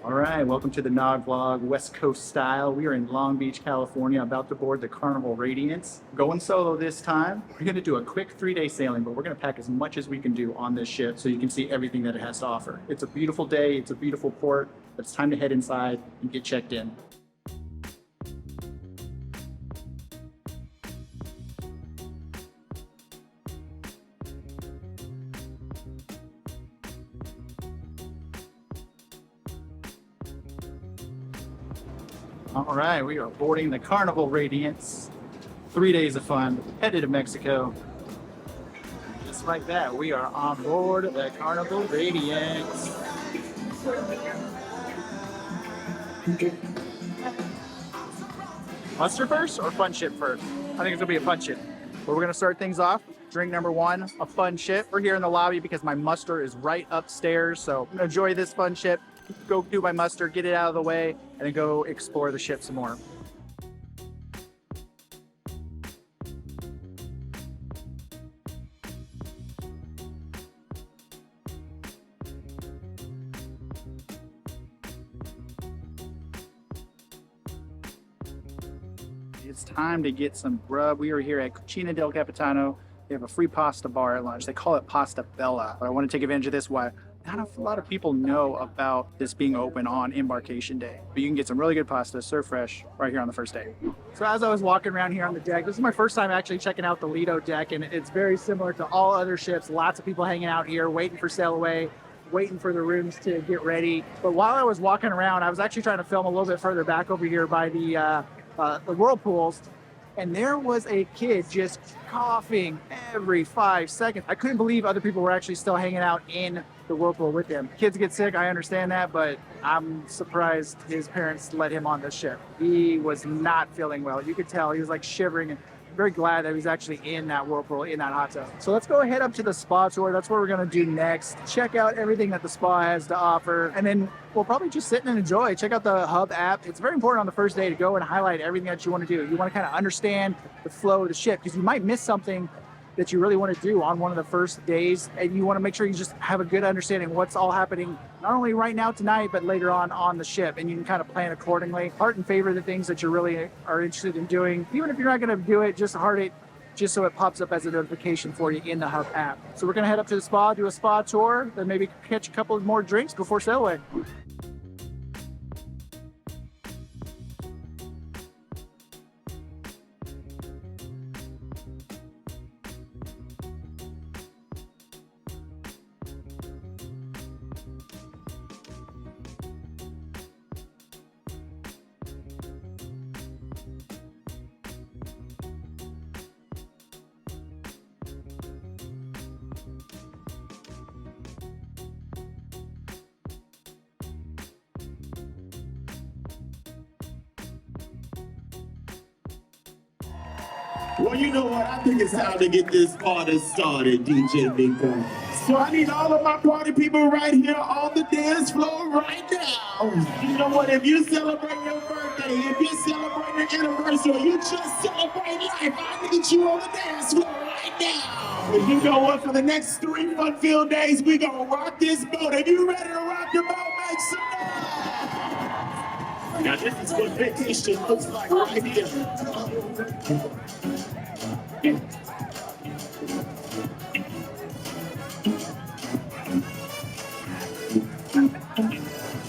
All right, welcome to the Nog Vlog, West Coast style. We are in Long Beach, California, about to board the Carnival Radiance. Going solo this time. We're gonna do a quick 3-day sailing, but we're gonna pack as much as we can do on this ship so you can see everything that it has to offer. It's a beautiful day, it's a beautiful port, but it's time to head inside and get checked in. All right, we are boarding the Carnival Radiance. 3 days of fun, headed to Mexico. Just like that, we are on board the Carnival Radiance. Muster first or fun ship first? I think it's gonna be a fun ship. But we're gonna start things off. Drink number one, a fun ship. We're here in the lobby because my muster is right upstairs. So I'm gonna enjoy this fun ship, go do my muster, get it out of the way, and then go explore the ship some more. It's time to get some grub. We are here at Cucina del Capitano. They have a free pasta bar at lunch. They call it Pasta Bella. But I want to take advantage of this. Why? Not a lot of people know about this being open on embarkation day. But you can get some really good pasta, served fresh, right here on the first day. So as I was walking around here on the deck, this is my first time actually checking out the Lido deck, and it's very similar to all other ships. Lots of people hanging out here, waiting for sail away, waiting for the rooms to get ready. But while I was walking around, I was actually trying to film a little bit further back over here by the whirlpools, and there was a kid just coughing every 5 seconds. I couldn't believe other people were actually still hanging out in the whirlpool with him. Kids get sick, I understand that, but I'm surprised his parents let him on the ship. He was not feeling well. You could tell he was like shivering, and very glad that he was actually in that whirlpool, in that hot tub. So let's go ahead up to the spa tour. That's what we're gonna do next. Check out everything that the spa has to offer, and then we'll probably just sit and enjoy. Check out the Hub app. It's very important on the first day to go and highlight everything that you want to do. You want to kind of understand the flow of the ship because you might miss something that you really want to do on one of the first days, and you want to make sure you just have a good understanding of what's all happening, not only right now tonight, but later on the ship, and you can kind of plan accordingly. Heart and favor the things that you really are interested in doing. Even if you're not going to do it, just heart it, just so it pops up as a notification for you in the Hub app. So we're going to head up to the spa, do a spa tour, then maybe catch a couple more drinks before sail away. Well, you know what? I think it's time to get this party started, DJ Nico. So I need all of my party people right here on the dance floor right now. You know what? If you celebrate your birthday, if you celebrate your anniversary, or you just celebrate life, I need you on the dance floor right now. And you know what? For the next 3 fun-filled days, we gonna rock this boat. If you ready to rock your boat, make some noise. Now this is what vacation looks like right here.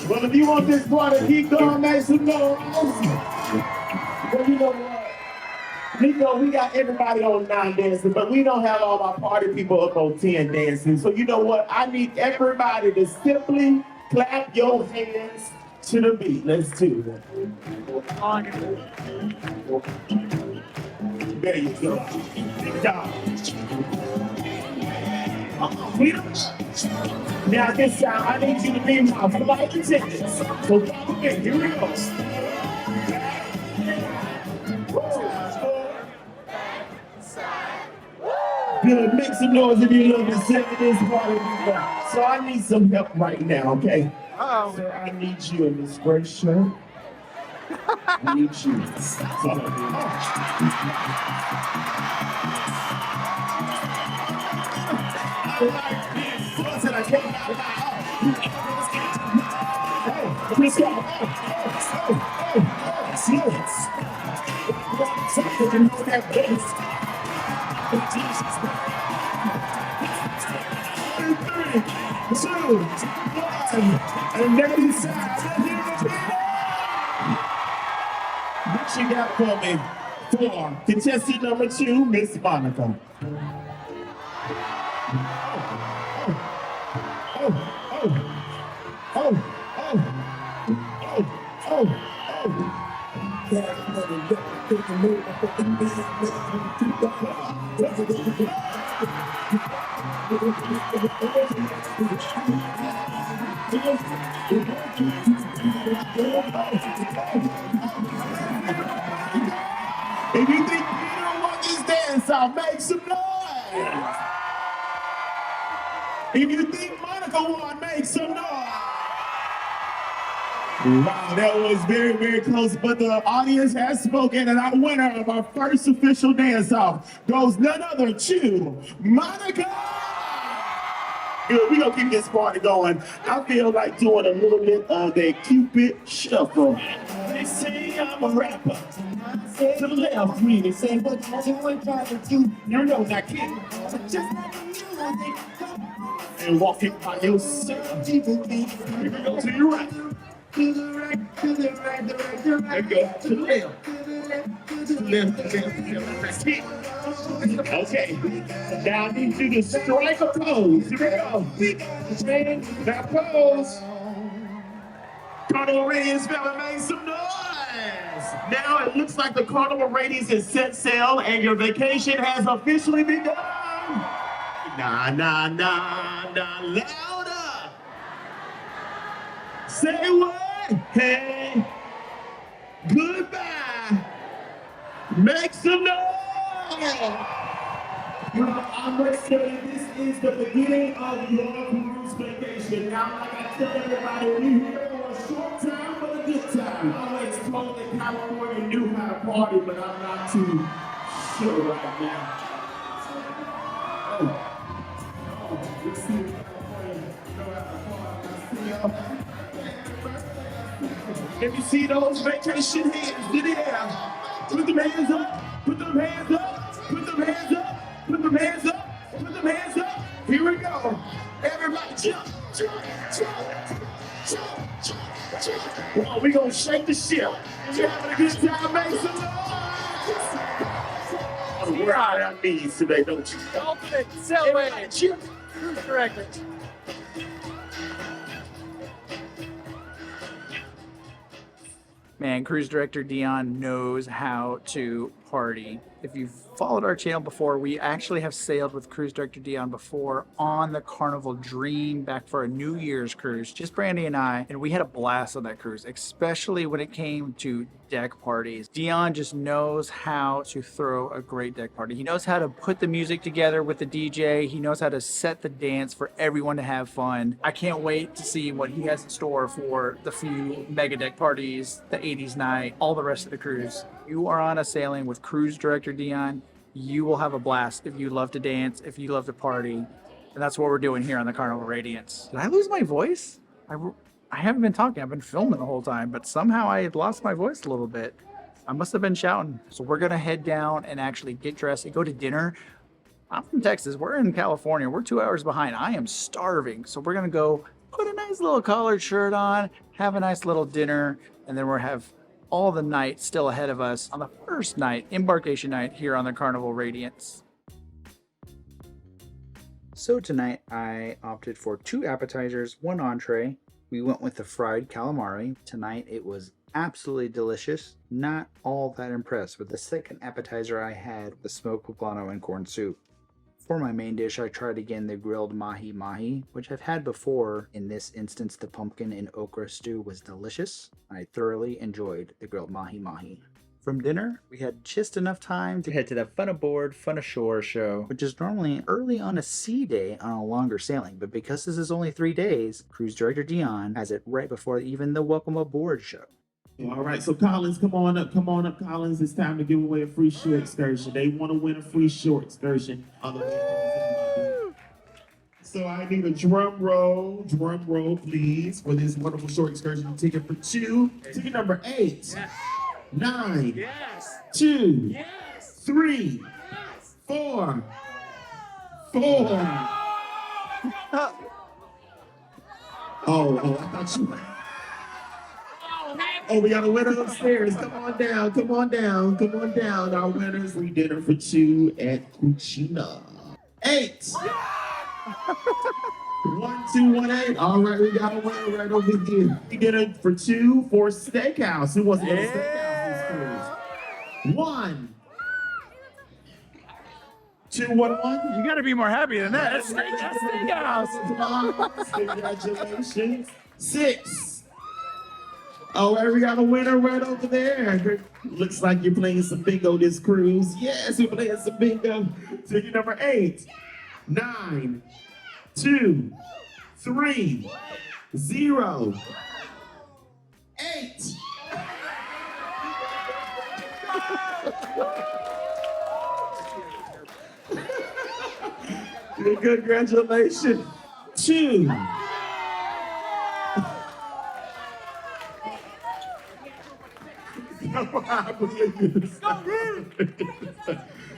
Well, if you want this party to keep going, make some noise. Well, you know what? Nico, we got everybody on 9 dancing, but we don't have all our party people up on 10 dancing. So you know what? I need everybody to simply clap your hands to the beat. Let's do that. There you go. Now this time, I need you to be my flight attendants. So follow me. Here we go. Good. Make some noise if you love to sing this party. So I need some help right now, okay? So I need you in this gray shirt. I need you. Let's go. You know that bass. 3, 2, 1, and now you side. What you got for me? For contestant number 2, Miss Monica. If you think you don't want this dance, I'll make some noise. If you think Monica won, make some noise. Wow, that was very, very close, but the audience has spoken, and our winner of our first official dance-off goes none other to Monica. Good, we're gonna keep this party going. I feel like doing a little bit of a Cupid shuffle. They say I'm a rapper. To the left, me, they say, what you ain't trying to do? You know, not kidding. Just like music. And walking by yourself. Here we go to your right. To the right, to the right, the right, the right. There you go. To the left. To the left, to the left, to the left. That's it. Okay. Now I need you to strike a pose. Here we go. Now pose. Carnival Radiance family, make some noise. Now it looks like the Carnival Radiance is set sail and your vacation has officially begun. Nah, nah, nah, nah, louder. Say what? Hey, goodbye. Make some noise. I'm going to say this is the beginning of your cruise vacation. Now, like I tell everybody, we're here for a short time, but a good time. I always told that California knew how to party, but I'm not too sure right now. Let's see if California know how to party. Let me see those vacation hands. Did it have? Put them hands up. Put them hands up. Put them hands up. Put them hands up. Put them hands up. Here we go. Everybody jump, jump, jump, jump, jump, jump. Come on, we gonna shake the ship. You having a good time, make some noise. We're out on knees today, don't you? Ultimate celebrate. Cruise director. Man, Cruise Director Dion knows how to party. If you've followed our channel before, we actually have sailed with Cruise Director Dion before on the Carnival Dream back for a New Year's cruise, just Brandy and I, and we had a blast on that cruise, especially when it came to deck parties. Dion just knows how to throw a great deck party. He knows how to put the music together with the DJ. He knows how to set the dance for everyone to have fun. I can't wait to see what he has in store for the few mega deck parties, the 80s night, all the rest of the cruise. You are on a sailing with Cruise Director Dion. You will have a blast if you love to dance, if you love to party. And that's what we're doing here on the Carnival Radiance. Did I lose my voice? I haven't been talking. I've been filming the whole time, but somehow I had lost my voice a little bit. I must have been shouting. So we're going to head down and actually get dressed and go to dinner. I'm from Texas. We're in California. We're 2 hours behind. I am starving. So we're going to go put a nice little collared shirt on, have a nice little dinner, and then we'll have all the night still ahead of us on the first night, embarkation night, here on the Carnival Radiance. So tonight I opted for 2 appetizers, 1 entree. We went with the fried calamari. Tonight it was absolutely delicious. Not all that impressed with the second appetizer I had, the smoked poblano and corn soup. For my main dish, I tried again the grilled mahi-mahi, which I've had before. In this instance, the pumpkin and okra stew was delicious. I thoroughly enjoyed the grilled mahi-mahi. From dinner, we had just enough time to head to the Fun Aboard, Fun Ashore show, which is normally early on a sea day on a longer sailing, but because this is only 3 days, Cruise Director Dion has it right before even the Welcome Aboard show. All right, so Collins, come on up, Collins. It's time to give away a free shore excursion. They want to win a free shore excursion. So I need a drum roll, please, for this wonderful short excursion ticket for 2. Ticket number 8, 9, 2, 3, 4, 4. Oh, I thought you. Oh, we got a winner upstairs. Come on down. Our winner's free dinner for 2 at Cucina. 8. 1218. All right, we got a winner right over here. Free dinner for 2 for Steakhouse. Who wants to go to Steakhouse this cruise? 1. 211. You got to be more happy than that. That's Steakhouse. Congratulations. 6. All right, we got a winner right over there. Looks like you're playing some bingo this cruise. Yes, we're playing some bingo. Ticket number 8, 9, 2, 3, 0, 8. Congratulations. 2.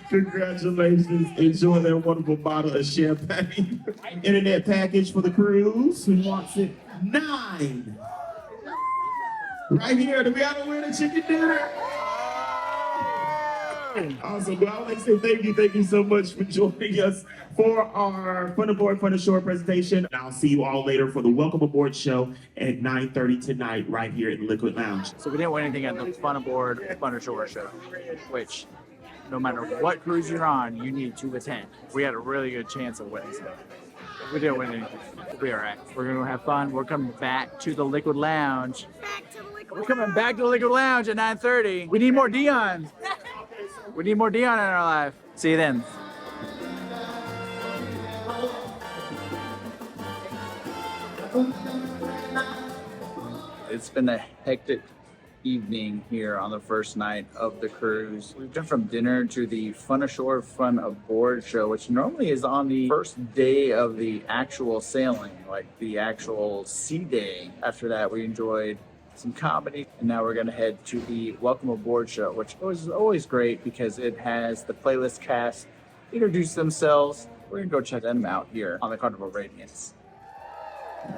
Congratulations. Enjoy that wonderful bottle of champagne. Internet package for the cruise. Who wants it? 9. Right here. Do we have a winner chicken dinner? Awesome. Well, I would like to say thank you so much for joining us for our Fun Aboard, Fun Ashore presentation. I'll see you all later for the Welcome Aboard show at 9:30 tonight right here in Liquid Lounge. So we didn't win anything at the Fun Aboard, Fun Ashore show, which no matter what cruise you're on, you need to attend. We had a really good chance of winning something. If we didn't win anything, we'll be all right. We're going to have fun. We're coming back to the Liquid Lounge. We're coming back to the Liquid Lounge at 9:30. We need more Dion. We need more Dion in our life. See you then. It's been a hectic evening here on the first night of the cruise. We've done from dinner to the Fun Ashore, Fun Aboard show, which normally is on the first day of the actual sailing, like the actual sea day. After that, we enjoyed some comedy, and now we're going to head to the Welcome Aboard show, which was always great because it has the playlist cast introduce themselves. We're going to go check them out here on the Carnival Radiance.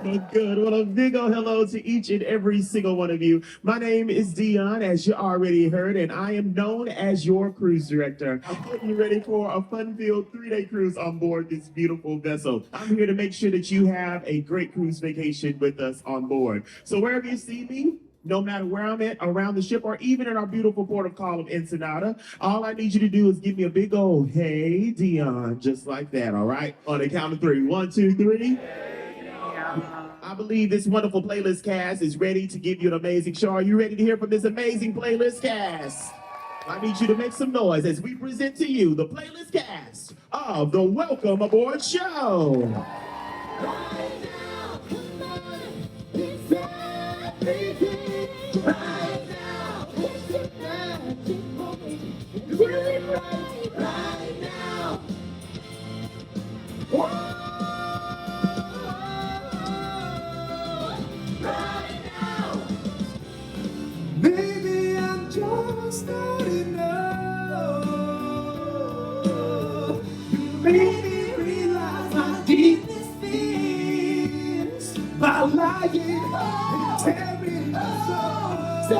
Good. Well, a big old hello to each and every single one of you. My name is Dion, as you already heard, and I am known as your cruise director. I hope you're ready for a fun-filled 3-day cruise on board this beautiful vessel. I'm here to make sure that you have a great cruise vacation with us on board. So wherever you see me, no matter where I'm at, around the ship, or even in our beautiful port of call of Ensenada, all I need you to do is give me a big old, hey, Dion, just like that, all right? On the count of 3. 1, 2, 3. I believe this wonderful playlist cast is ready to give you an amazing show. Are you ready to hear from this amazing playlist cast? I need you to make some noise as we present to you the playlist cast of the Welcome Aboard show. Maybe I'm just not enough. You made me realize my deepest fears by lying and tearing my soul. So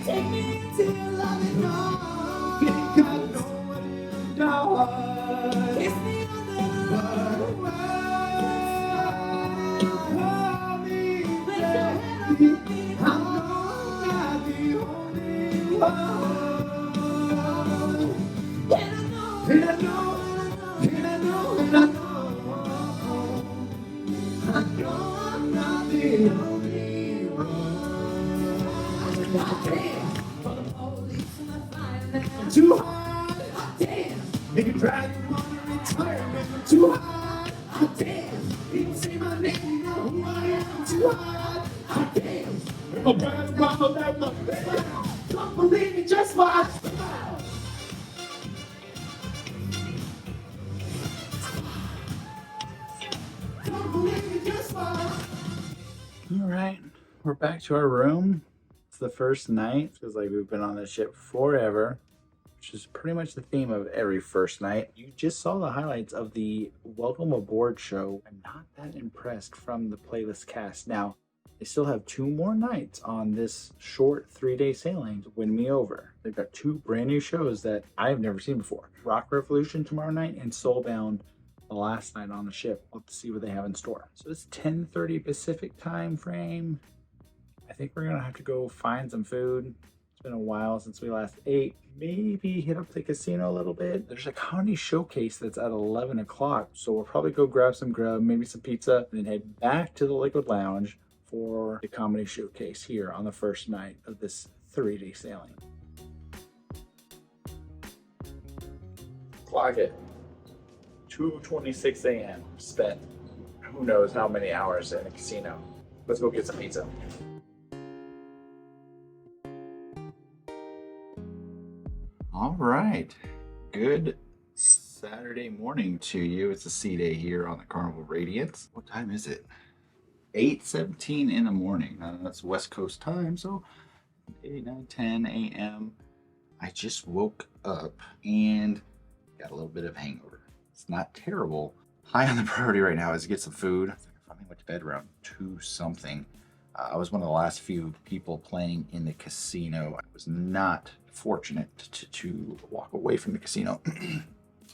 take me until I'm gone. Because no one knows. Kiss me under the water. Too hard, damn. Make it try to retirement. Too hard, damn. People say my name, you know who I am. Too hard, damn. I'm a bad mama that love. Don't believe me, just watch. we're back to our room. It's the first night. Feels like we've been on the ship forever, which is pretty much the theme of every first night. You just saw the highlights of the Welcome Aboard show. I'm not that impressed from the playlist cast. Now, they still have 2 more nights on this short 3-day sailing to win me over. They've got 2 brand new shows that I've never seen before. Rock Revolution tomorrow night and Soulbound the last night on the ship. We'll have to see what they have in store. So it's 10:30 Pacific time frame. I think we're gonna have to go find some food. It's been a while since we last ate. Maybe hit up the casino a little bit. There's a comedy showcase that's at 11 o'clock. So we'll probably go grab some grub, maybe some pizza, and then head back to the Liquid Lounge for the comedy showcase here on the first night of this 3-day sailing. Clock it. 2:26 a.m. Spent who knows how many hours in a casino. Let's go get some pizza. All right. Good Saturday morning to you. It's a sea day here on the Carnival Radiance. What time is it? 8:17 in the morning. That's West Coast time, so 8, 9, 10 a.m. I just woke up and got a little bit of hangover. It's not terrible. High on the priority right now is to get some food. I finally went to bed around 2 something. I was one of the last few people playing in the casino. I was not fortunate to walk away from the casino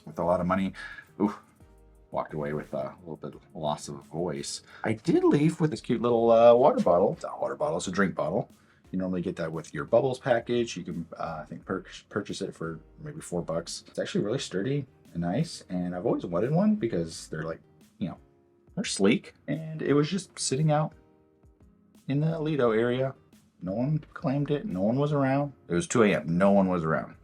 with a lot of money. Ooh, walked away with a little bit of loss of voice. I did leave with this cute little water bottle. It's not a water bottle, it's a drink bottle. You normally get that with your Bubbles package. You can, I think, purchase it for maybe $4. It's actually really sturdy and nice, and I've always wanted one because they're like, you know, they're sleek. And it was just sitting out in the Lido area. No one claimed it. No one was around. It was 2 a.m. No one was around.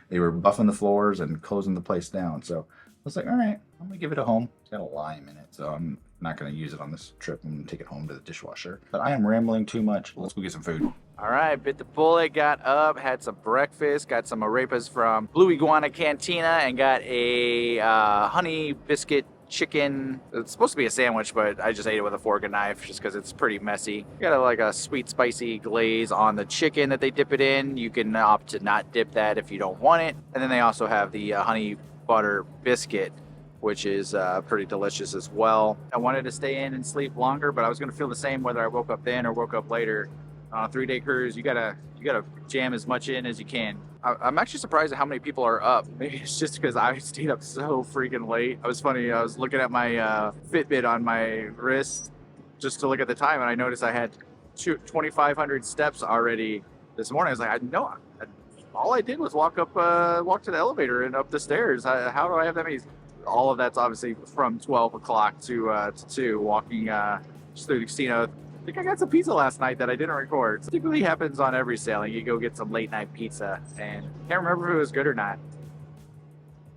They were buffing the floors and closing the place down. So I was like, all right, I'm going to give it a home. It's got a lime in it, so I'm not going to use it on this trip. I'm going to take it home to the dishwasher. But I am rambling too much. Let's go get some food. All right, bit the bullet, got up, had some breakfast, got some arepas from Blue Iguana Cantina, and got a honey biscuit chicken. It's supposed to be a sandwich, but I just ate it with a fork and knife just because it's pretty messy. Got like a sweet spicy glaze on the chicken that they dip it in. You can opt to not dip that if you don't want it. And then they also have the honey butter biscuit, which is pretty delicious as well. I wanted to stay in and sleep longer, but I was going to feel the same whether I woke up then or woke up later. On a 3-day cruise, you gotta jam as much in as you can. I'm actually surprised at how many people are up. Maybe it's just because I stayed up so freaking late. It was funny. I was looking at my Fitbit on my wrist just to look at the time, and I noticed I had 2,500 steps already this morning. I was like, all I did was walk to the elevator and up the stairs. How do I have that many? All of that's obviously from 12 o'clock to 2, walking just through the casino. I think I got some pizza last night that I didn't record. It typically happens on every sailing. You go get some late night pizza, and can't remember if it was good or not.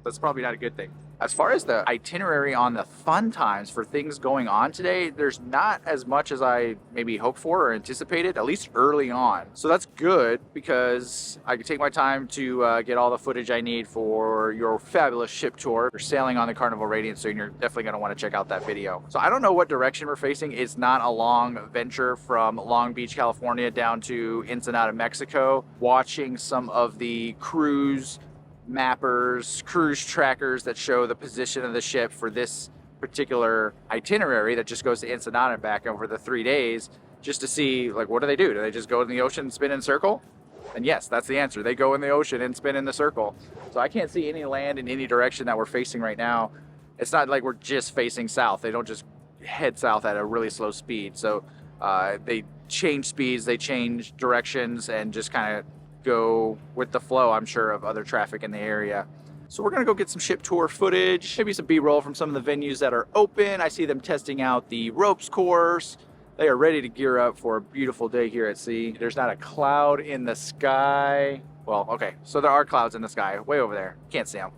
That's probably not a good thing. As far as the itinerary on the fun times for things going on today, there's not as much as I maybe hoped for or anticipated, at least early on. So that's good because I can take my time to get all the footage I need for your fabulous ship tour. You're sailing on the Carnival Radiance, so you're definitely going to want to check out that video. So I don't know what direction we're facing. It's not a long venture from Long Beach, California down to Ensenada, Mexico. Watching some of the cruise mappers, cruise trackers that show the position of the ship for this particular itinerary that just goes to Ensenada and back over the 3 days, just to see, like, what do they do? Do they just go in the ocean and spin in a circle? And yes, that's the answer. They go in the ocean and spin in the circle. So I can't see any land in any direction that we're facing right now. It's not like we're just facing south. They don't just head south at a really slow speed. So they change speeds, they change directions, and just kind of go with the flow, I'm sure, of other traffic in the area. So we're gonna go get some ship tour footage, maybe some B-roll from some of the venues that are open. I see them testing out the ropes course. They are ready to gear up for a beautiful day here at sea. There's not a cloud in the sky. Well, okay, so there are clouds in the sky, way over there. Can't see them.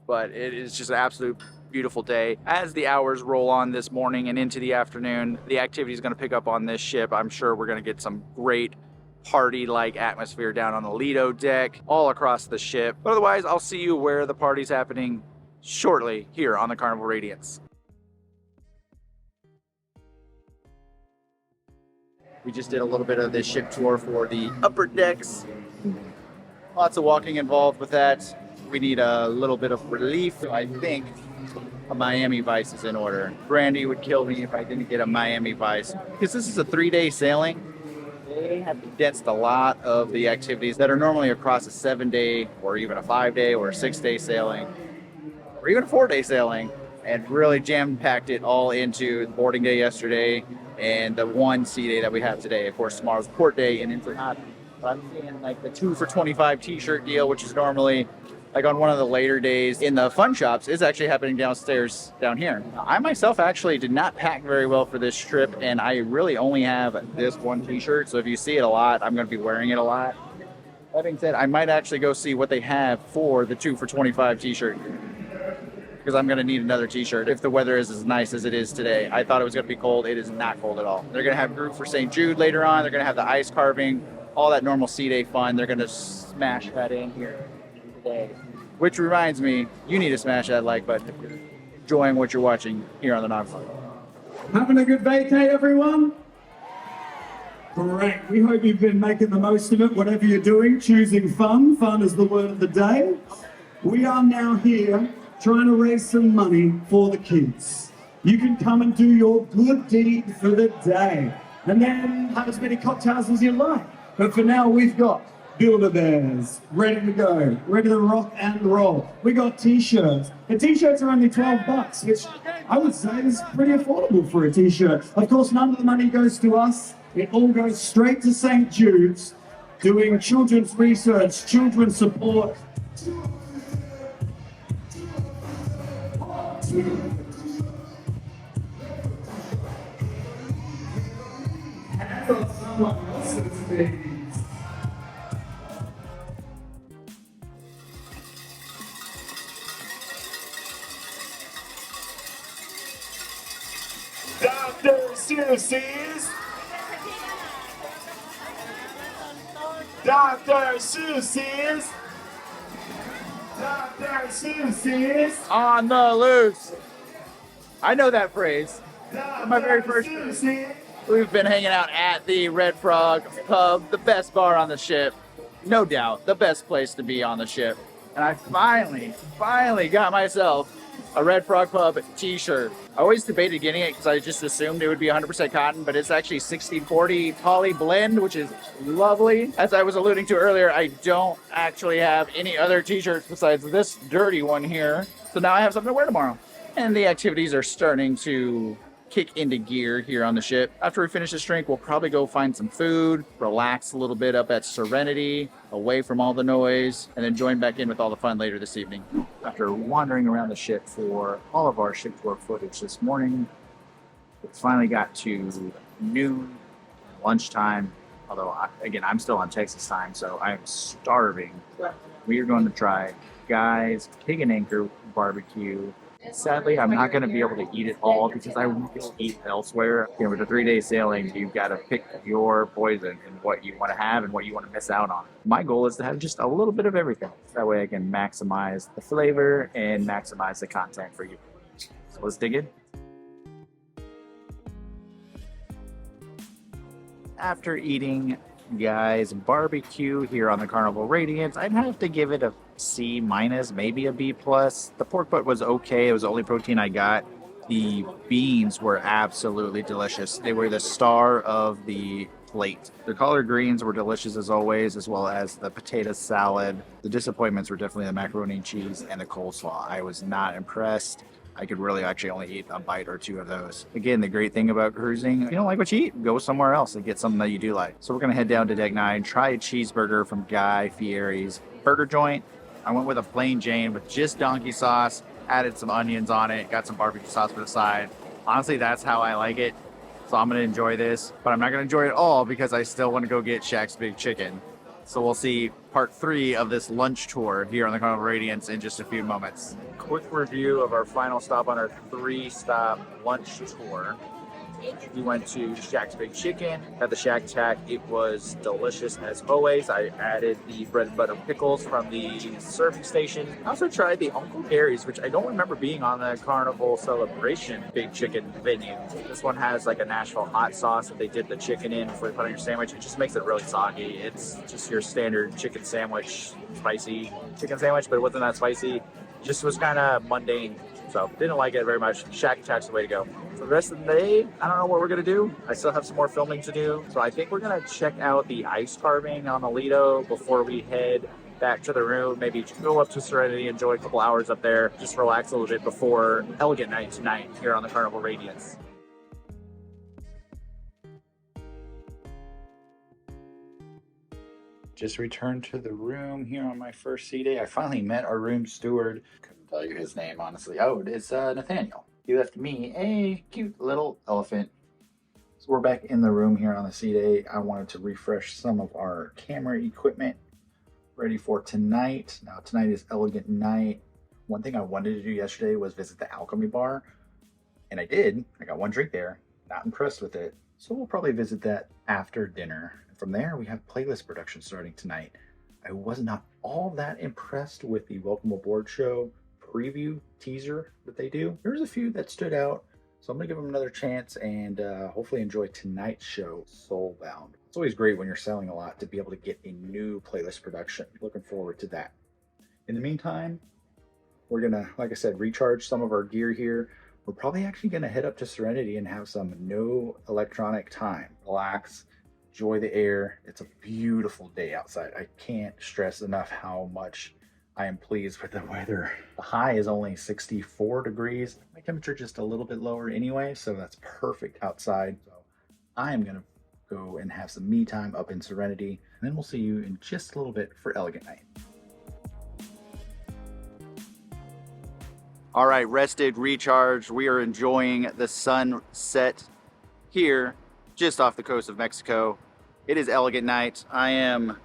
But it is just an absolute beautiful day. As the hours roll on this morning and into the afternoon, the activity is gonna pick up on this ship. I'm sure we're gonna get some great party-like atmosphere down on the Lido deck, all across the ship. But otherwise, I'll see you where the party's happening shortly here on the Carnival Radiance. We just did a little bit of this ship tour for the upper decks. Lots of walking involved with that. We need a little bit of relief. So I think a Miami Vice is in order. Brandy would kill me if I didn't get a Miami Vice. Because this is a 3-day sailing. They have condensed a lot of the activities that are normally across a 7-day or even a 5-day or a 6-day sailing or even a 4-day sailing, and really jam-packed it all into the boarding day yesterday and the one sea day that we have today. Of course, tomorrow's port day in Ensenada. I'm seeing like the 2 for $25 t-shirt deal, which is normally like on one of the later days in the fun shops, is actually happening downstairs down here. I myself actually did not pack very well for this trip, and I really only have this one t-shirt, so if you see it a lot, I'm going to be wearing it a lot. That being said, I might actually go see what they have for the 2 for $25 t-shirt, because I'm going to need another t-shirt if the weather is as nice as it is today. I thought it was going to be cold. It is not cold at all. They're going to have group for St. Jude later on. They're going to have the ice carving, all that normal sea day fun. They're going to smash that in here today. Which reminds me, you need to smash that like button if you're enjoying what you're watching here on the Nog Pod. Having a good vacay, everyone? Great. We hope you've been making the most of it, whatever you're doing, choosing fun. Fun is the word of the day. We are now here trying to raise some money for the kids. You can come and do your good deed for the day and then have as many cocktails as you like. But for now, we've got Build-A-Bears ready to go, ready to rock and roll. We got t-shirts. The t-shirts are only $12, which I would say is pretty affordable for a t-shirt. Of course, none of the money goes to us. It all goes straight to St. Jude's, doing children's research, children's support. Hands on someone else's babies. Dr. Seuss's. Dr. Seuss's. Dr. Seuss's. On the loose. I know that phrase. My very first Seuss's. We've been hanging out at the Red Frog Pub, the best bar on the ship. No doubt, the best place to be on the ship. And I finally got myself a Red Frog Pub t-shirt. I always debated getting it because I just assumed it would be 100% cotton, but it's actually 60-40 poly blend, which is lovely. As I was alluding to earlier, I don't actually have any other t-shirts besides this dirty one here. So now I have something to wear tomorrow. And the activities are starting to kick into gear here on the ship. After we finish this drink, we'll probably go find some food, relax a little bit up at Serenity, away from all the noise, and then join back in with all the fun later this evening. After wandering around the ship for all of our ship tour footage this morning, we finally got to noon, lunchtime, although, again, I'm still on Texas time, so I'm starving. We are going to try Guy's Pig and Anchor barbecue. Sadly, I'm not going to be able to eat it all because I will eat elsewhere. You know, with a 3-day sailing, you've got to pick your poison and what you want to have and what you want to miss out on. My goal is to have just a little bit of everything. That way I can maximize the flavor and maximize the content for you. So let's dig in. After eating Guy's barbecue here on the Carnival Radiance, I'd have to give it a C-, maybe a B+. The pork butt was okay. It was the only protein I got. The beans were absolutely delicious. They were the star of the plate. The collard greens were delicious as always, as well as the potato salad. The disappointments were definitely the macaroni and cheese and the coleslaw. I was not impressed. I could really actually only eat a bite or two of those. Again, the great thing about cruising, if you don't like what you eat, go somewhere else and get something that you do like. So we're gonna head down to Deck 9, try a cheeseburger from Guy Fieri's burger joint. I went with a plain Jane with just donkey sauce, added some onions on it, got some barbecue sauce for the side. Honestly, that's how I like it. So I'm gonna enjoy this, but I'm not gonna enjoy it all because I still wanna go get Shaq's Big Chicken. So we'll see part 3 of this lunch tour here on the Carnival Radiance in just a few moments. Quick review of our final stop on our 3-stop lunch tour. We went to Shack's Big Chicken, had the Shack Tack. It was delicious as always. I added the bread and butter pickles from the serving station. I also tried the Uncle Gary's, which I don't remember being on the Carnival Celebration Big Chicken venue. This one has like a Nashville hot sauce that they dip the chicken in before you put on your sandwich. It just makes it really soggy. It's just your standard chicken sandwich, spicy chicken sandwich, but it wasn't that spicy. Just was kind of mundane. So didn't like it very much. Shack Tack's the way to go. For the rest of the day, I don't know what we're gonna do. I still have some more filming to do. So I think we're gonna check out the ice carving on the Lido before we head back to the room. Maybe go up to Serenity, enjoy a couple hours up there, just relax a little bit before Elegant Night tonight here on the Carnival Radiance. Just returned to the room here on my first sea day. I finally met our room steward. Couldn't tell you his name, honestly. Oh, it's Nathaniel. He left me a cute little elephant. So we're back in the room here on the sea day. I wanted to refresh some of our camera equipment ready for tonight. Now, tonight is Elegant Night. One thing I wanted to do yesterday was visit the Alchemy Bar. And I did. I got one drink there. Not impressed with it. So we'll probably visit that after dinner. From there, we have playlist production starting tonight. I was not all that impressed with the Welcome Aboard show preview teaser that they do. There's a few that stood out, so I'm gonna give them another chance and hopefully enjoy tonight's show, Soulbound. It's always great when you're selling a lot to be able to get a new playlist production. Looking forward to that. In the meantime, we're gonna, like I said, recharge some of our gear here. We're probably actually gonna head up to Serenity and have some no electronic time. Relax. Enjoy the air. It's a beautiful day outside. I can't stress enough how much I am pleased with the weather. The high is only 64 degrees. My temperature just a little bit lower anyway, so that's perfect outside. So I am gonna go and have some me time up in Serenity, and then we'll see you in just a little bit for Elegant Night. All right, rested, recharged. We are enjoying the sunset here just off the coast of Mexico. It is Elegant Night. I am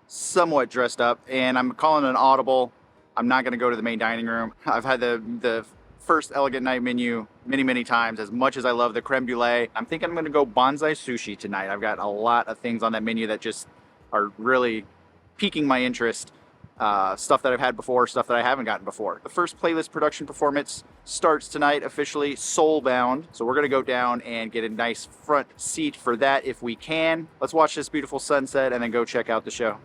somewhat dressed up and I'm calling an audible. I'm not gonna go to the main dining room. I've had the first Elegant Night menu many times. As much as I love the creme brulee, I'm thinking I'm gonna go bonsai sushi tonight. I've got a lot of things on that menu that just are really piquing my interest. Stuff that I've had before, stuff that I haven't gotten before. The first playlist production performance starts tonight, officially Soulbound. So we're gonna go down and get a nice front seat for that if we can. Let's watch this beautiful sunset and then go check out the show.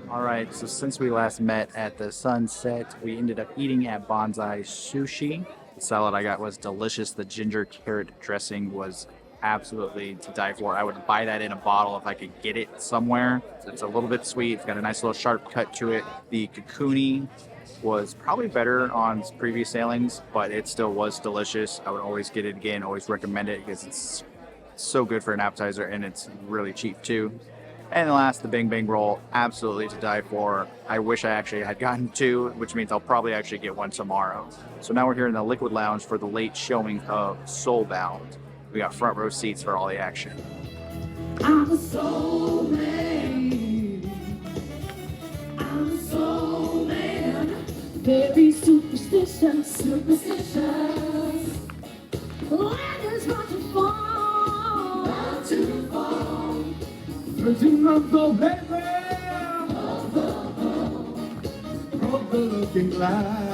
All right, so since we last met at the sunset, we ended up eating at Bonsai Sushi. The salad I got was delicious. The ginger carrot dressing was absolutely to die for. I would buy that in a bottle if I could get it somewhere. It's a little bit sweet. It's got a nice little sharp cut to it. The kakuni was probably better on previous sailings, but it still was delicious. I would always get it again, always recommend it because it's so good for an appetizer and it's really cheap too. And last, the Bang Bang Roll, absolutely to die for. I wish I actually had gotten two, which means I'll probably actually get one tomorrow. So now we're here in the Liquid Lounge for the late showing of Soulbound. We got front row seats for all the action. I'm a soul man. I'm a soul man. Very superstitious. When there's much to fall. Not to fall. Virgin of the baby, of the looking glass.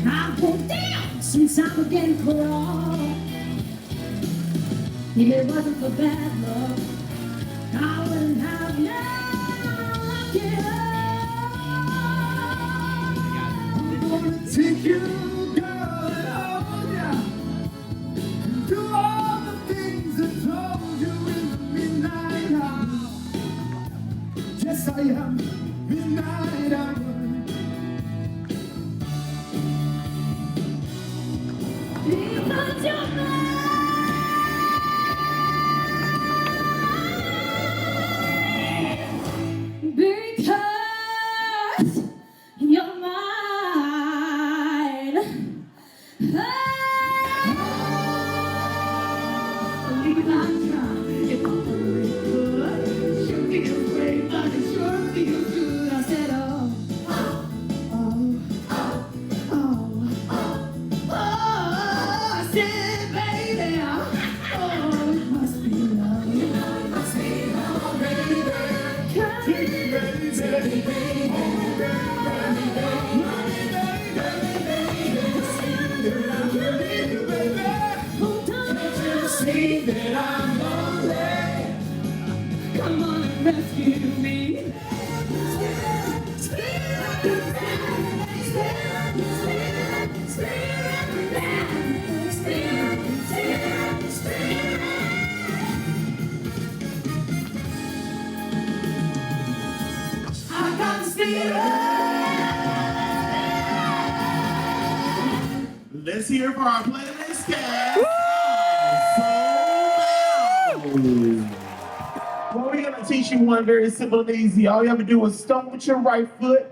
I've been down since I began to crawl. If it wasn't for bad luck, I wouldn't have no luck at all. Take you, girl, and hold ya. Do all the things I told you in the midnight hour. Yes, I am midnight hour. Because you're mine. Because you're mine. Leave my time. It won't feel good. Sure feels great, but it sure feels good. I said, oh, I said, baby, oh, it must be love. You know it must be love, baby. See that I'm lonely. Come on and rescue me. I got the spirit. Let's hear it for our playlist cast. Well, we're gonna teach you one very simple and easy. All you have to do is stomp with your right foot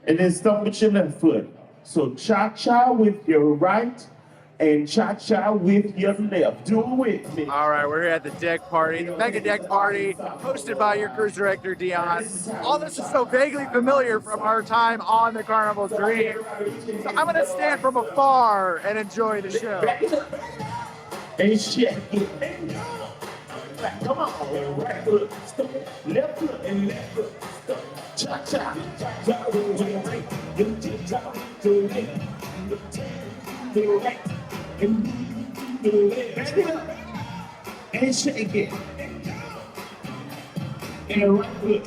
and then stomp with your left foot. So cha-cha with your right and cha-cha with your left. Do it with me. All right, we're here at the deck party, the mega deck party, hosted by your cruise director, Dion. All this is so vaguely familiar from our time on the Carnival Dream. So I'm gonna stand from afar and enjoy the show. And shake it. Come on. Right foot, stomp. Left foot and left foot, stomp. Cha-cha. Cha-cha with your right. Cha-cha to the left. To the right. And to the left. And shake it. And the right foot.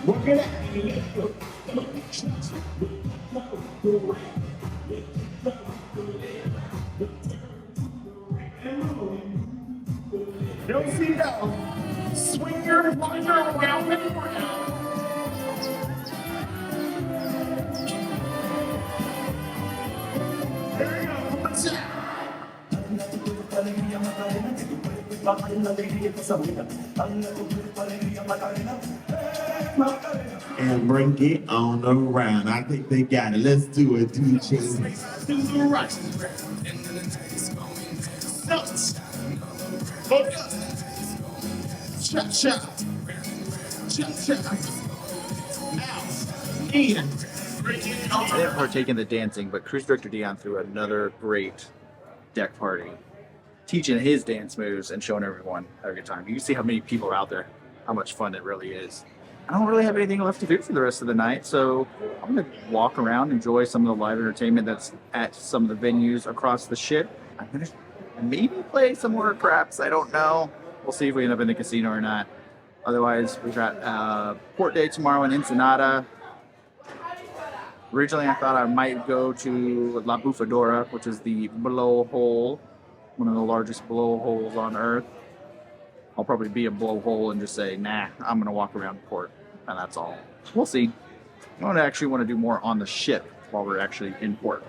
Work it out. And the left foot. Cha-cha. To the right. Don't see that. Swing your plunger around and around. There you go. What's that? And bring it on around. I think they got it. Let's do it, DJ. Do the right. Nuts. Cha-cha. Cha-cha. Now, Ian. I didn't partake in the dancing, but cruise director Dion threw another great deck party, teaching his dance moves and showing everyone a good time. You can see how many people are out there, how much fun it really is. I don't really have anything left to do for the rest of the night, so I'm gonna walk around, enjoy some of the live entertainment that's at some of the venues across the ship. I'm gonna maybe play some more craps, I don't know. We'll see if we end up in the casino or not. Otherwise, we've got port day tomorrow in Ensenada. Originally, I thought I might go to La Bufadora, which is the blowhole, one of the largest blowholes on Earth. I'll probably be a blowhole and just say, nah, I'm going to walk around port, and that's all. We'll see. I don't actually want to do more on the ship while we're actually in port.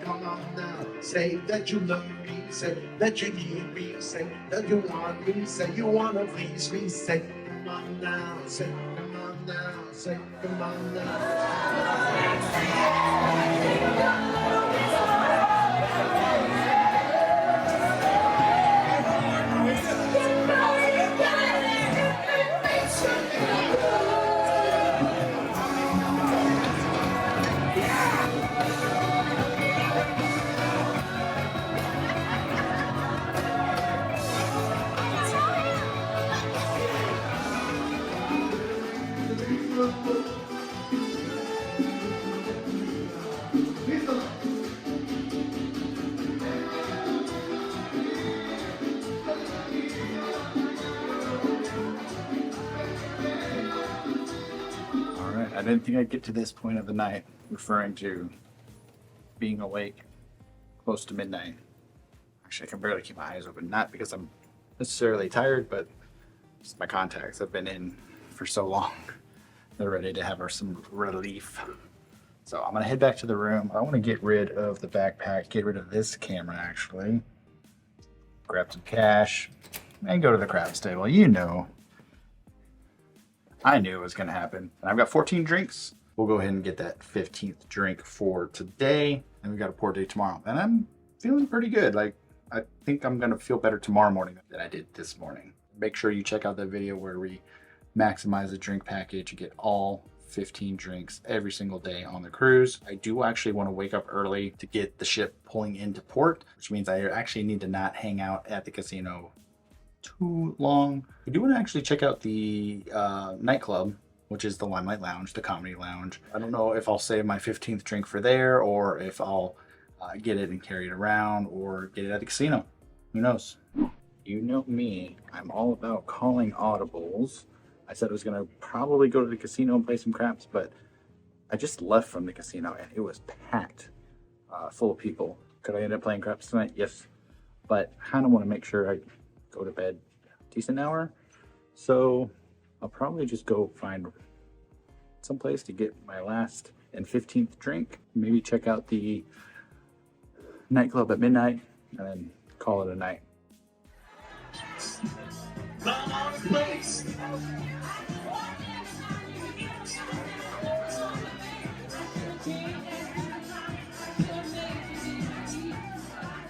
Come on now, say that you love me, say that you need me, say that you want me, say you wanna please me, say come on now, say come on now, say come on now. I didn't think I'd get to this point of the night, referring to being awake close to midnight. Actually, I can barely keep my eyes open, not because I'm necessarily tired, but just my contacts have been in for so long. They're ready to have some relief. So I'm gonna head back to the room. I wanna get rid of the backpack, get rid of this camera actually, grab some cash, and go to the craps table. You know, I knew it was gonna happen. And I've got 14 drinks. We'll go ahead and get that 15th drink for today. And we got a port day tomorrow. And I'm feeling pretty good. Like, I think I'm gonna feel better tomorrow morning than I did this morning. Make sure you check out that video where we maximize the drink package. You get all 15 drinks every single day on the cruise. I do actually want to wake up early to get the ship pulling into port, which means I actually need to not hang out at the casino too long. I do want to actually check out the nightclub, which is the Limelight Lounge, the Comedy Lounge. I don't know if I'll save my 15th drink for there or if I'll get it and carry it around or get it at the casino. Who knows? You know me, I'm all about calling audibles. I said I was gonna probably go to the casino and play some craps, but I just left from the casino and it was packed, full of people. Could I end up playing craps tonight? Yes, but I kind of want to make sure I go to bed a decent hour. So I'll probably just go find someplace to get my last and 15th drink. Maybe check out the nightclub at midnight and then call it a night.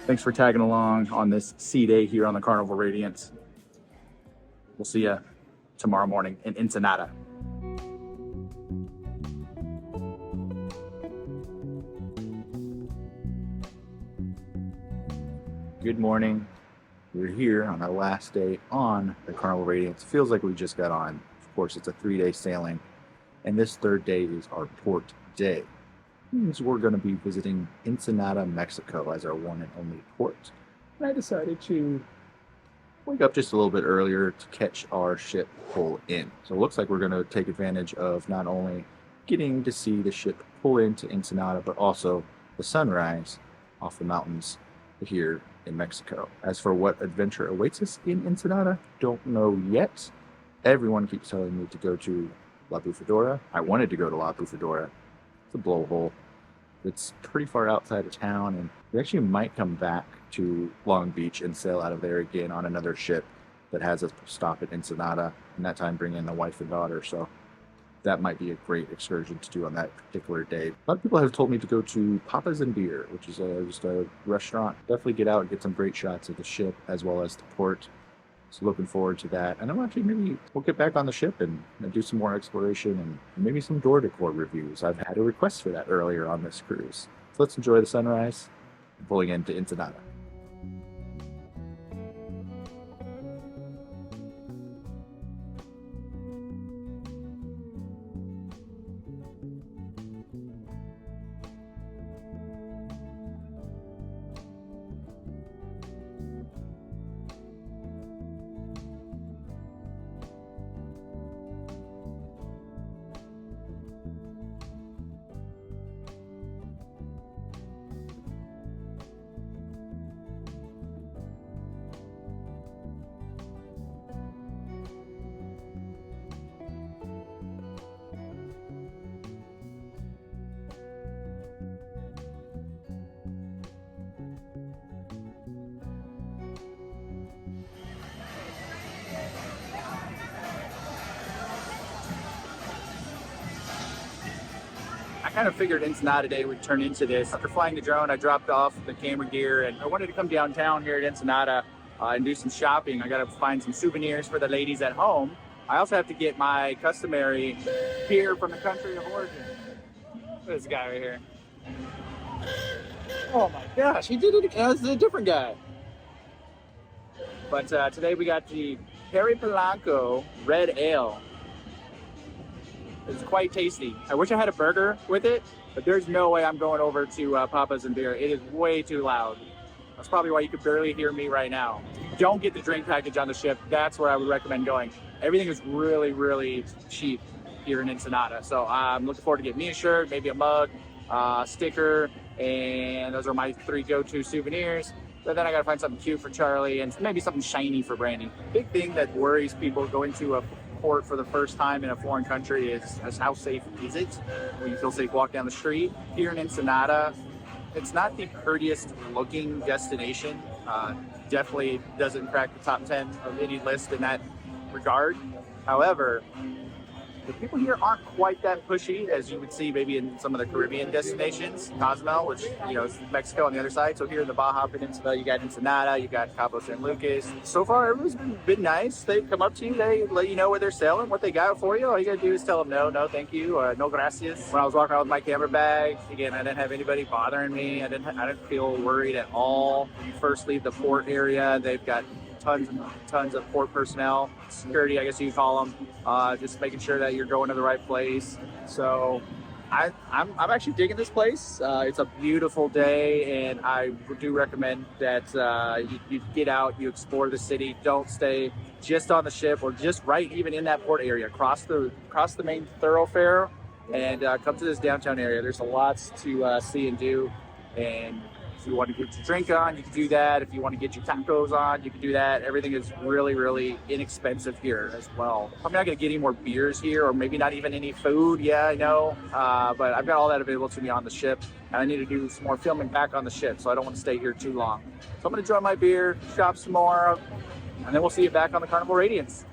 Thanks for tagging along on this sea day here on the Carnival Radiance. We'll see you tomorrow morning in Ensenada. Good morning. We're here on our last day on the Carnival Radiance. Feels like we just got on. Of course, it's a 3-day sailing, and this third day is our port day. Means we're going to be visiting Ensenada, Mexico as our one and only port. And I decided to wake up just a little bit earlier to catch our ship pull in. So it looks like we're going to take advantage of not only getting to see the ship pull into Ensenada, but also the sunrise off the mountains here in Mexico. As for what adventure awaits us in Ensenada, don't know yet. Everyone keeps telling me to go to La Bufadora. I wanted to go to La Bufadora. It's a blowhole. It's pretty far outside of town, and we actually might come back to Long Beach and sail out of there again on another ship that has a stop at Ensenada, and that time bring in the wife and daughter. So that might be a great excursion to do on that particular day. A lot of people have told me to go to Papas and Beer, which is just a restaurant. Definitely get out and get some great shots of the ship as well as the port. So looking forward to that. And I'm actually, maybe we'll get back on the ship and do some more exploration and maybe some door decor reviews. I've had a request for that earlier on this cruise. So let's enjoy the sunrise and pulling into Ensenada. I kind of figured Ensenada Day would turn into this. After flying the drone, I dropped off the camera gear and I wanted to come downtown here at Ensenada and do some shopping. I got to find some souvenirs for the ladies at home. I also have to get my customary pier from the country of origin. This guy right here. Oh my gosh, he did it as a different guy. But today we got the Perry Polanco Red Ale. It's quite tasty. I wish I had a burger with it, but there's no way I'm going over to Papa's and Beer. It is way too loud. That's probably why you could barely hear me right now. Don't get the drink package on the ship. That's where I would recommend going. Everything is really, really cheap here in Ensenada. So I'm looking forward to getting me a shirt, maybe a mug, sticker, and those are my 3 go-to souvenirs. But then I gotta find something cute for Charlie and maybe something shiny for Brandy. Big thing that worries people going to a port for the first time in a foreign country is how safe is it? Will you feel safe walk down the street? Here in Ensenada, it's not the prettiest looking destination. Definitely doesn't crack the top 10 of any list in that regard. However, the people here aren't quite that pushy as you would see maybe in some of the Caribbean destinations. Cozumel, which, you know, is Mexico on the other side. So here in the Baja Peninsula, you got Ensenada, you got Cabo San Lucas. So far, everyone's been nice. They come up to you, they let you know what they're selling, what they got for you. All you gotta do is tell them no, thank you, no gracias. When I was walking around with my camera bag, again, I didn't have anybody bothering me. I didn't feel worried at all. When you first leave the port area, they've got tons of port personnel, security, I guess you call them, just making sure that you're going to the right place. So I'm actually digging this place. It's a beautiful day, and I do recommend that you get out, you explore the city. Don't stay just on the ship or just right even in that port area. Cross the main thoroughfare and come to this downtown area. There's a lot to see and do, and if you want to get your drink on, you can do that. If you want to get your tacos on, you can do that. Everything is really, really inexpensive here as well. I'm not going to get any more beers here, or maybe not even any food. Yeah, I know. But I've got all that available to me on the ship. And I need to do some more filming back on the ship, so I don't want to stay here too long. So I'm going to enjoy my beer, shop some more, and then we'll see you back on the Carnival Radiance.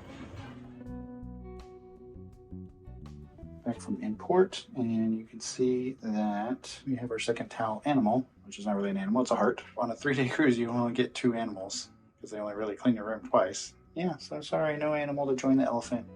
Back from import, and you can see that we have our second towel animal, which is not really an animal, it's a heart. On a 3-day cruise, you only get 2 animals because they only really clean your room twice. Yeah, so sorry, no animal to join the elephant.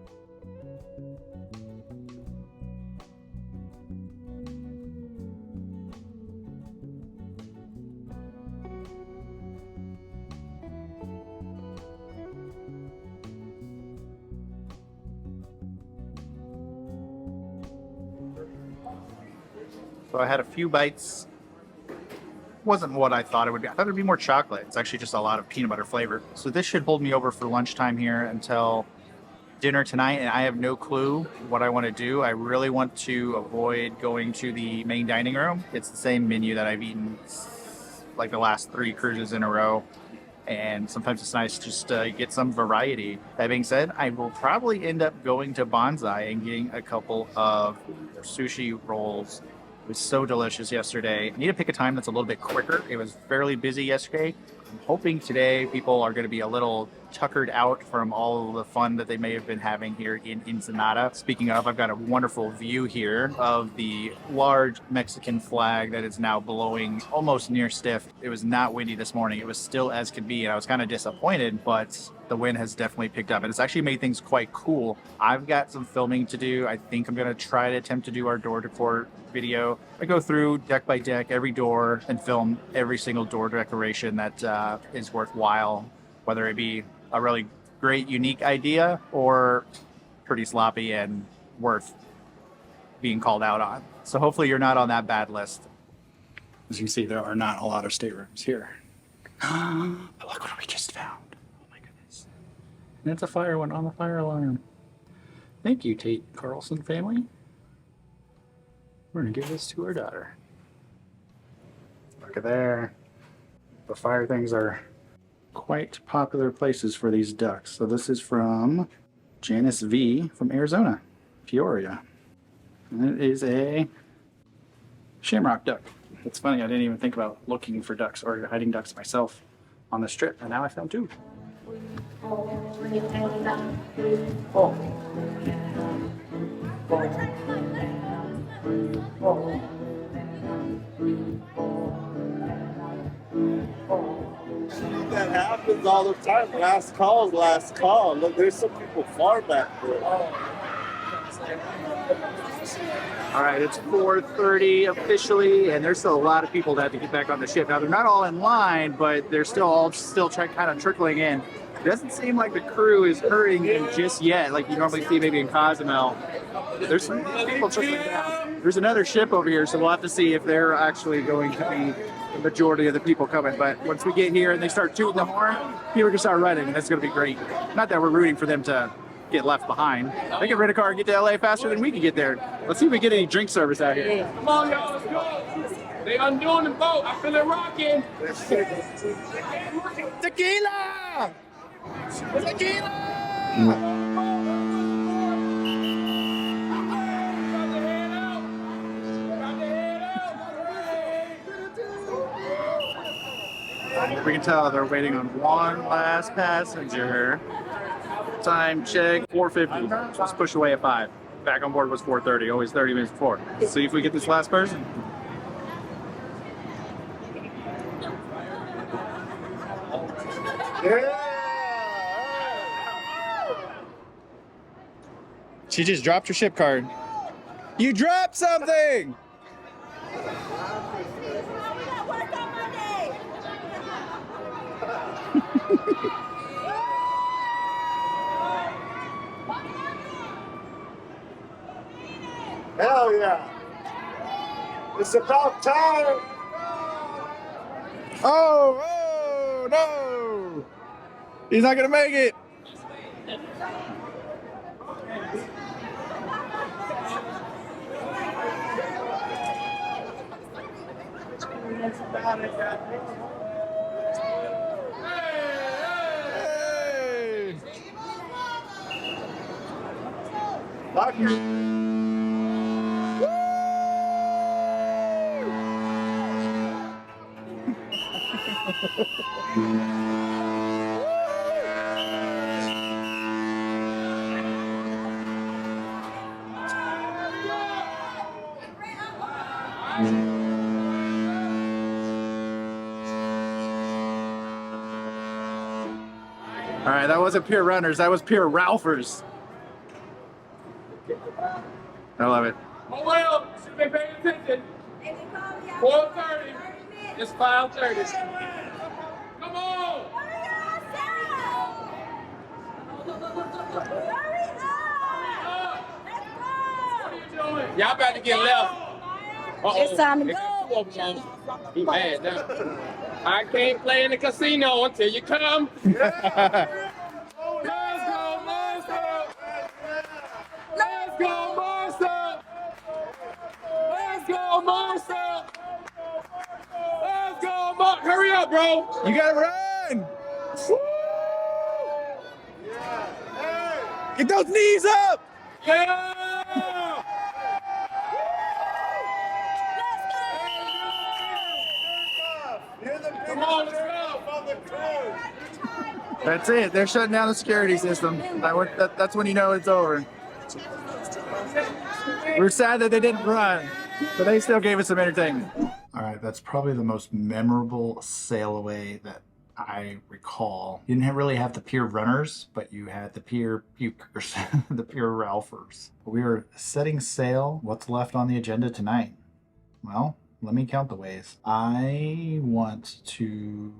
So I had a few bites. Wasn't what I thought it would be. I thought it would be more chocolate. It's actually just a lot of peanut butter flavor. So this should hold me over for lunchtime here until dinner tonight, and I have no clue what I want to do. I really want to avoid going to the main dining room. It's the same menu that I've eaten like the last 3 cruises in a row, and sometimes it's nice just to get some variety. That being said, I will probably end up going to Bonsai and getting a couple of sushi rolls. It was so delicious yesterday. I need to pick a time that's a little bit quicker. It was fairly busy yesterday. I'm hoping today people are going to be a little tuckered out from all the fun that they may have been having here in Ensenada. Speaking of, I've got a wonderful view here of the large Mexican flag that is now blowing almost near stiff. It was not windy this morning. It was still as could be, and I was kind of disappointed, but the wind has definitely picked up, and it's actually made things quite cool. I've got some filming to do. I think I'm going to try to attempt to do our door to port video. I go through deck by deck, every door, and film every single door decoration that is worthwhile, whether it be a really great, unique idea or pretty sloppy and worth being called out on. So hopefully you're not on that bad list. As you can see, there are not a lot of staterooms here. But look what we just found. Oh my goodness. And it's a fire one on the fire alarm. Thank you, Tate Carlson family. We're gonna give this to our daughter. Look at there. The fire things are quite popular places for these ducks. So this is from Janice V from Arizona, Peoria. And it is a shamrock duck. It's funny, I didn't even think about looking for ducks or hiding ducks myself on this trip, and now I found 2. That happens all the time. Last call is last call. Look, there's some people far back there. All right, it's 4:30 officially, and there's still a lot of people that have to get back on the ship. Now, they're not all in line, but they're still kind of trickling in. It doesn't seem like the crew is hurrying in just yet, like you normally see maybe in Cozumel. There's some people trickling down. There's another ship over here, so we'll have to see if they're actually going to be the majority of the people coming. But once we get here and they start tooting the horn, people can start running, and that's going to be great. Not that we're rooting for them to get left behind. They can rent a car and get to LA faster than we can get there. Let's see if we get any drink service out here. Come on, y'all, let's go. They undoing the boat. I feel it rocking. Tequila! We can tell they're waiting on one last passenger. Time check, 4:50. Let's push away at 5. Back on board was 4:30, always 30 minutes before. See if we get this last person. She just dropped her ship card. You dropped something! Hell yeah. It's about time. Oh no! He's not gonna make it! Hey! Like All right, that wasn't pure runners, that was pure Ralphers. I love it. Oh, well, should be paying attention. 4:30. It's 5:30. Come on. What are you doing? Y'all about to get left. It's time to go. He mad now. I can't play in the casino until you come. Let's go, Monster! Let's go, Monster! Let's go, Monster! Let's go, Monster! Hurry up, bro! You gotta run! Get those knees up! Yeah! Come on, let's go! That's it. They're shutting down the security system. That's when you know it's over. We're sad that they didn't run, but they still gave us some entertainment. All right, that's probably the most memorable sail away that I recall. You didn't really have the pier runners, but you had the pier pukers, the pier Ralphers. We were setting sail. What's left on the agenda tonight? Well, let me count the ways. I want to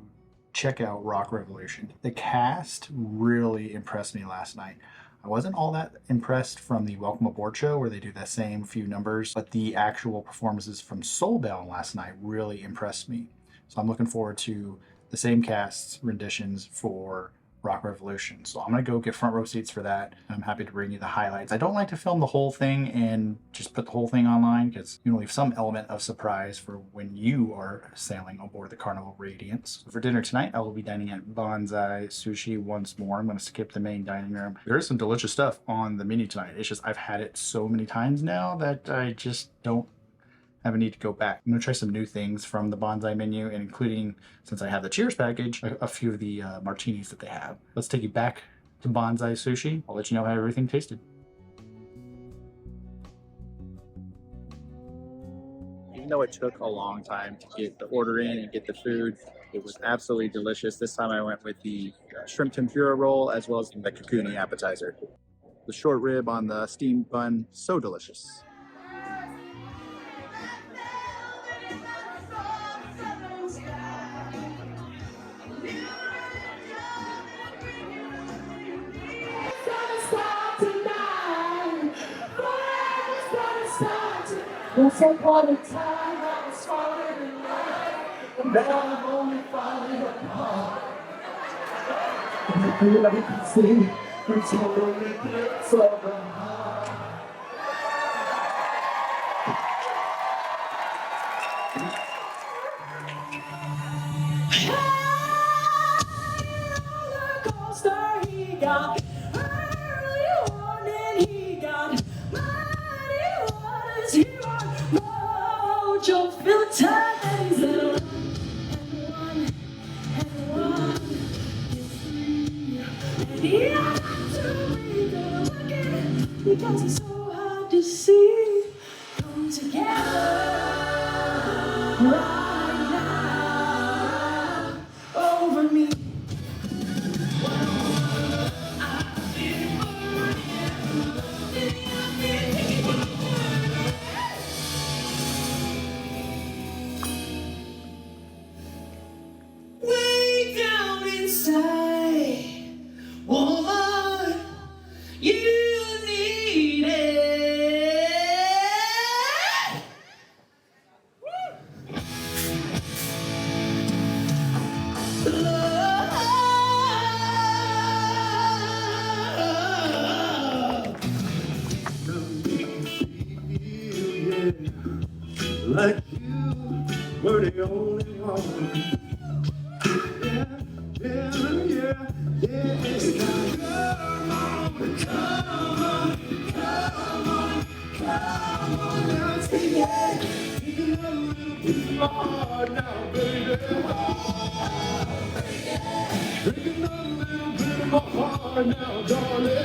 check out Rock Revolution. The cast really impressed me last night. I wasn't all that impressed from the Welcome Aboard show where they do the same few numbers, but the actual performances from Soul Bell last night really impressed me. So I'm looking forward to the same cast's renditions for Rock Revolution. So I'm gonna go get front row seats for that. I'm happy to bring you the highlights. I don't like to film the whole thing and just put the whole thing online because you know, leave some element of surprise for when you are sailing aboard the Carnival Radiance. For dinner tonight, I will be dining at Bonsai Sushi once more. I'm gonna skip the main dining room. There is some delicious stuff on the menu tonight. It's just I've had it so many times now that I just don't have a need to go back. I'm gonna try some new things from the Bonsai menu, and including, since I have the Cheers package, a few of the martinis that they have. Let's take you back to Bonsai Sushi. I'll let you know how everything tasted. Even though it took a long time to get the order in and get the food, it was absolutely delicious. This time I went with the shrimp tempura roll as well as the kakuni appetizer. The short rib on the steamed bun, so delicious. Once upon a time I was falling in love, and now I'm only falling apart. And I feel like I can see It's only good for the heart. Roller coaster, he got early warning, he got mighty waters, he got mojo, feel the times and one is three, and he had to be good looking because it's so hard to see come together right now over me. Way down inside, woman, you need it. Love. Like you were the only one. Yeah, yeah, yeah, yeah. Come on, come on, come on, come on. Now take it a little bit more now, baby. Drinking a little bit more now, darling.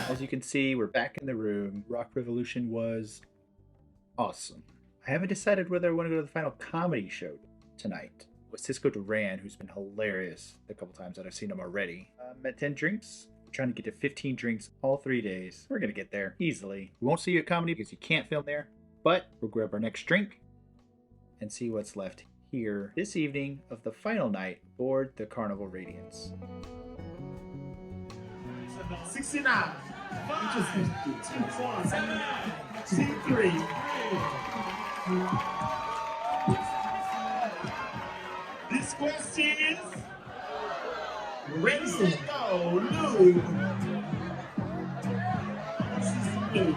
As you can see, we're back in the room. Rock Revolution was awesome. I haven't decided whether I want to go to the final comedy show tonight with Cisco Duran, who's been hilarious the couple times that I've seen him already. I'm at 10 drinks. We're trying to get to 15 drinks all 3 days. We're going to get there easily. We won't see you at comedy because you can't film there, but we'll grab our next drink and see what's left here this evening of the final night aboard the Carnival Radiance. 69. 5, 2, 4, 7, 2, 3. This question is ready to go, Lou. This is Lou.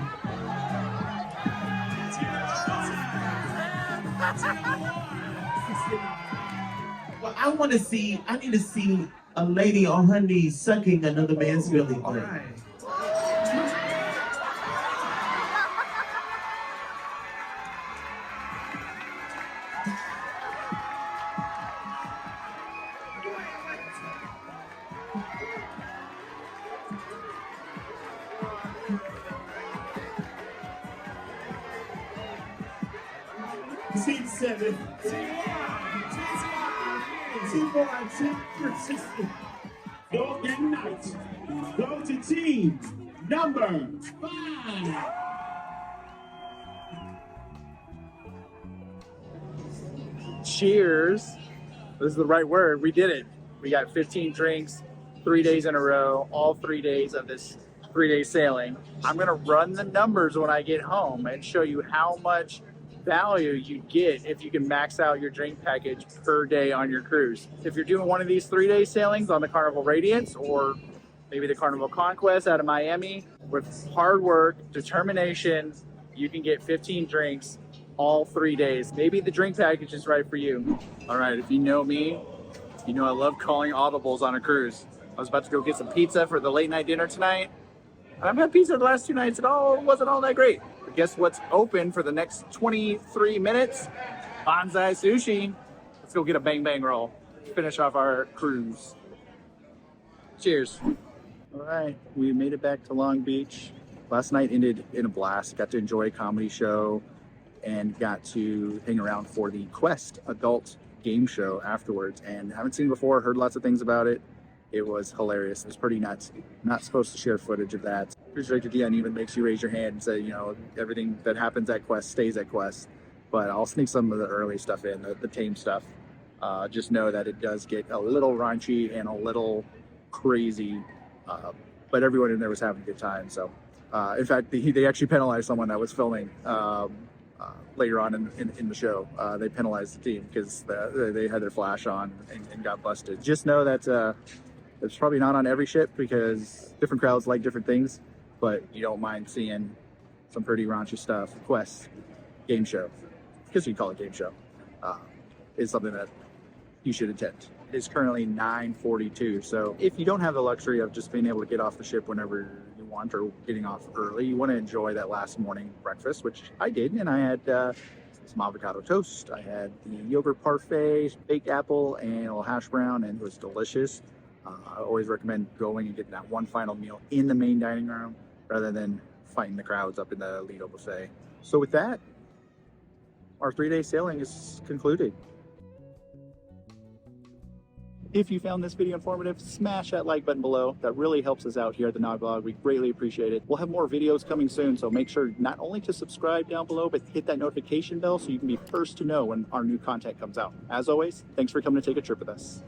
Well, I need to see a lady on her knees sucking another man's belly button. Seat 7. Good night. Go to team number 5. Cheers. This is the right word. We did it. We got 15 drinks, 3 days in a row, all 3 days of this 3-day sailing. I'm gonna run the numbers when I get home and show you how much value you get if you can max out your drink package per day on your cruise. If you're doing one of these 3-day sailings on the Carnival Radiance or maybe the Carnival Conquest out of Miami, with hard work, determination, you can get 15 drinks all 3 days. Maybe the drink package is right for you. All right, if you know me, you know I love calling audibles on a cruise. I was about to go get some pizza for the late night dinner tonight. I've had pizza the last 2 nights. It wasn't all that great. But guess what's open for the next 23 minutes? Bonsai Sushi. Let's go get a bang bang roll. Finish off our cruise. Cheers. All right, we made it back to Long Beach. Last night ended in a blast. Got to enjoy a comedy show and got to hang around for the Quest adult game show afterwards. And haven't seen it before, heard lots of things about it. It was hilarious. It was pretty nuts. Not supposed to share footage of that. Cruise Director Dion even makes you raise your hand and say, you know, everything that happens at Quest stays at Quest. But I'll sneak some of the early stuff in, the tame stuff. Just know that it does get a little raunchy and a little crazy. But everyone in there was having a good time. So, in fact, they actually penalized someone that was filming later on in the show. They penalized the team because they had their flash on and got busted. Just know that it's probably not on every ship because different crowds like different things, but you don't mind seeing some pretty raunchy stuff. Quest game show, because you call it game show, is something that you should attend. It's currently 9:42, so if you don't have the luxury of just being able to get off the ship whenever you want or getting off early, you want to enjoy that last morning breakfast, which I did, and I had some avocado toast. I had the yogurt parfait, baked apple, and a little hash brown, and it was delicious. I always recommend going and getting that one final meal in the main dining room rather than fighting the crowds up in the Lido buffet. So with that, our 3-day sailing is concluded. If you found this video informative, smash that like button below. That really helps us out here at the Nogblog. We greatly appreciate it. We'll have more videos coming soon, so make sure not only to subscribe down below, but hit that notification bell so you can be first to know when our new content comes out. As always, thanks for coming to take a trip with us.